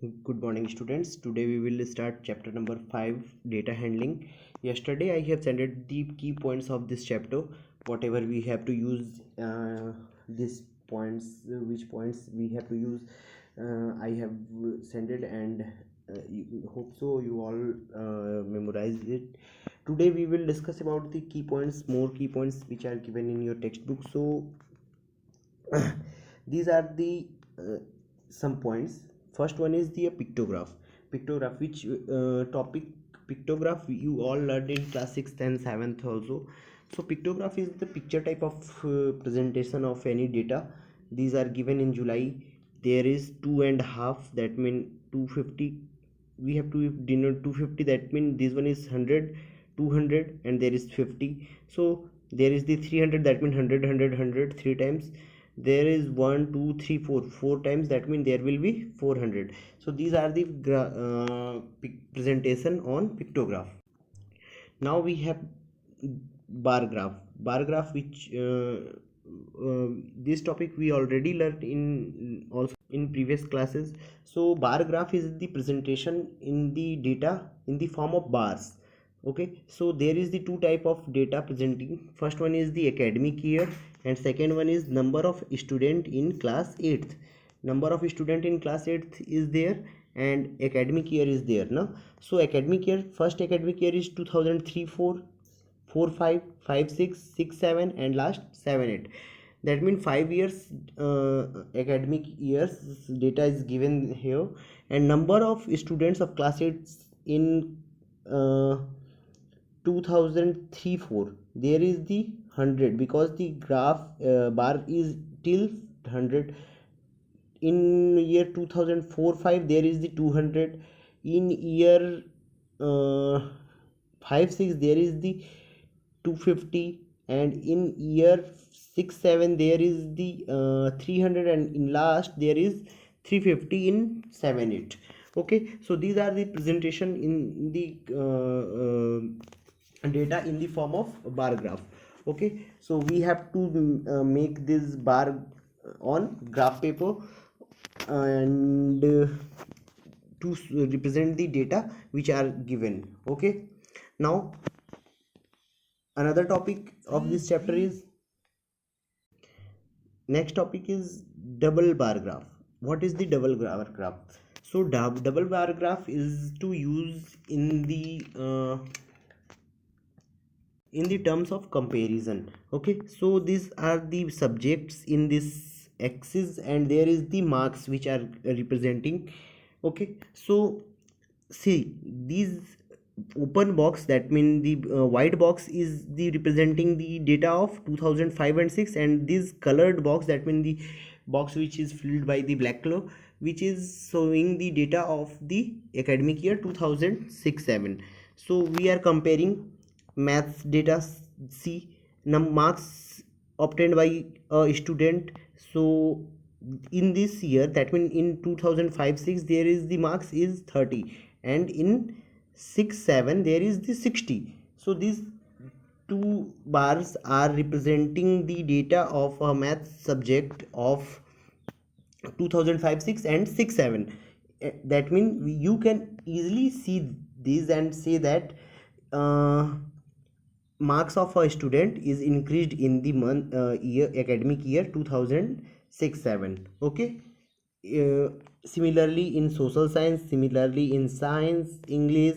Good morning, students. Today we will start chapter number 5, data handling. Yesterday I have sent the key points of this chapter, whatever we have to use these points, which points we have to use. I have sent it, and hope so you all memorize it. Today we will discuss about the key points, more key points which are given in your textbook. So these are the some points. First one is the pictograph, which topic pictograph you all learned in class 6th and 7th also. So pictograph is the picture type of presentation of any data. These are given in July. There is 2.5, that mean 250. We have to denote 250, that means this one is 100, 200, and there is 50. So there is the 300, that means 100, 100, 100 three times. There is 1 2 3 4 4 times, that means there will be 400. So these are the presentation on pictograph. Now we have bar graph, which this topic we already learned in also in previous classes. So bar graph is the presentation in the data in the form of bars. Okay, so there is the two type of data presenting. First one is the academic year, and second one is number of student in class 8th. Number of student in class 8th is there, and academic year is there now. So academic year, first academic year is 2003 4, 4 5, 5 6, 6 7, and last 7 8. That means 5 years academic years data is given here, and number of students of class 8 in 2003 4, there is the 100, because the graph bar is till 100. In year 2004 5, there is the 200. In year 5 6, there is the 250, and in year 6 7, there is the 300, and in last there is 350 in 7 8. Okay, so these are the presentation in the data in the form of bar graph. Okay, so we have to make this bar on graph paper, and to represent the data which are given. Okay, now another topic of this chapter is, next topic is double bar graph. What is the double bar graph? So double bar graph is to use in the terms of comparison. Okay, so these are the subjects in this axis, and there is the marks which are representing. Okay, so see, these open box, that means the white box is the representing the data of 2005 and 6, and this colored box, that means the box which is filled by the black color, which is showing the data of the academic year 2006 7. So we are comparing maths data. See, marks obtained by a student. So in this year, that means in 2005 6, there is the marks is 30, and in 6 7 there is the 60. So these two bars are representing the data of a math subject of 2005 6 and 6 7. That means you can easily see these and say that marks of a student is increased in the month year academic year 2006 7. Okay, similarly in social science, similarly in science, English,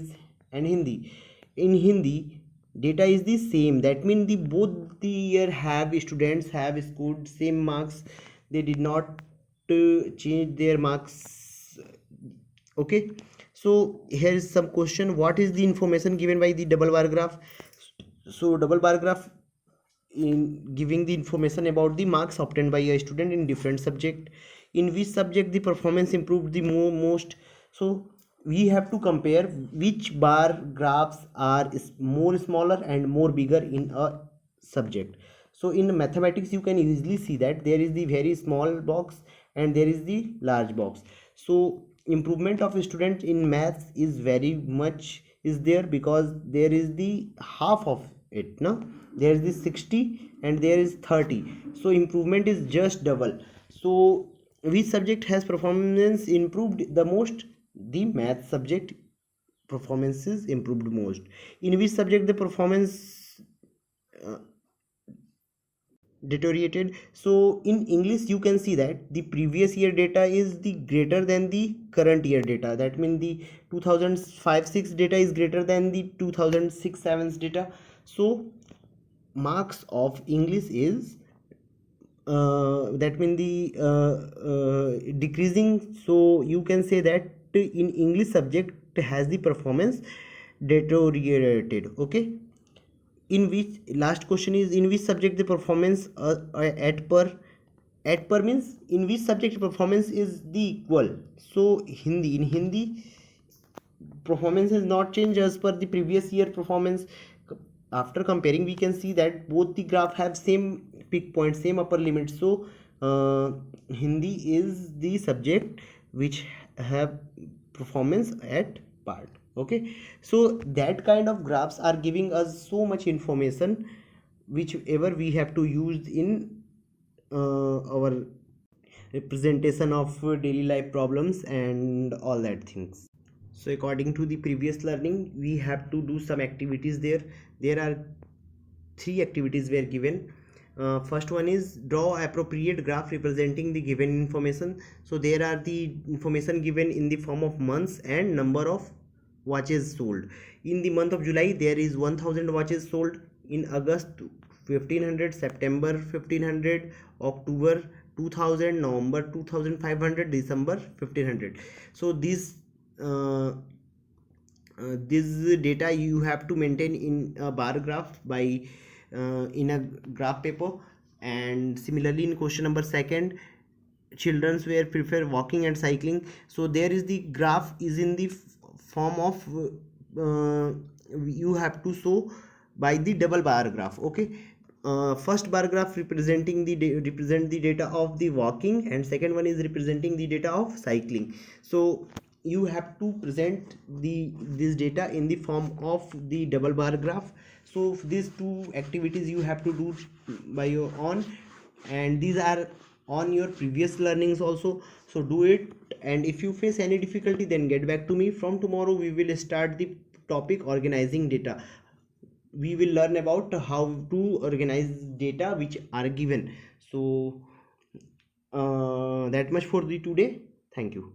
and Hindi. In Hindi, data is the same. That means the both the year have students have scored same marks. They did not change their marks. Okay, so here is some question. What is the information given by the double bar graph? So double bar graph in giving the information about the marks obtained by a student in different subject, in which subject the performance improved the most. So we have to compare which bar graphs are more smaller and more bigger in a subject. So in mathematics you can easily see that there is the very small box and there is the large box. So improvement of a student in maths is very much is there, because there is the half of it. Now there is the 60 and there is 30, so improvement is just double. So which subject has performance improved the most? The math subject performances improved most. In which subject the performance uh, deteriorated? So in English you can see that the previous year data is the greater than the current year data. That means the 2005-6 data is greater than the 2006-7 data. So marks of English is that means the decreasing. So you can say that in English subject has the performance deteriorated. Okay, in which, last question is, in which subject the performance at per means in which subject performance is the equal? So Hindi, in Hindi performance has not changed as per the previous year performance. After comparing we can see that both the graph have same peak point, same upper limit. So uh, Hindi is the subject which have performance at part. Okay, so that kind of graphs are giving us so much information whichever we have to use in our representation of daily life problems and all that things. So according to the previous learning we have to do some activities there. There are three activities were given. First one is draw appropriate graph representing the given information. So there are the information given in the form of months and number of watches sold. In the month of July there is 1000 watches sold. In August 1500, September 1500, October 2000, November 2500, December 1500. So this data you have to maintain in a bar graph by in a graph paper. And similarly in question number second, children's were prefer walking and cycling. So there is the graph is in the form of you have to show by the double bar graph. Okay, first bar graph representing represent the data of the walking, and second one is representing the data of cycling. So you have to present this data in the form of the double bar graph. So these two activities you have to do by your own, and these are on your previous learnings also. So do it, and if you face any difficulty then get back to me. From tomorrow we will start the topic organizing data. We will learn about how to organize data which are given. So that much for the today. Thank you.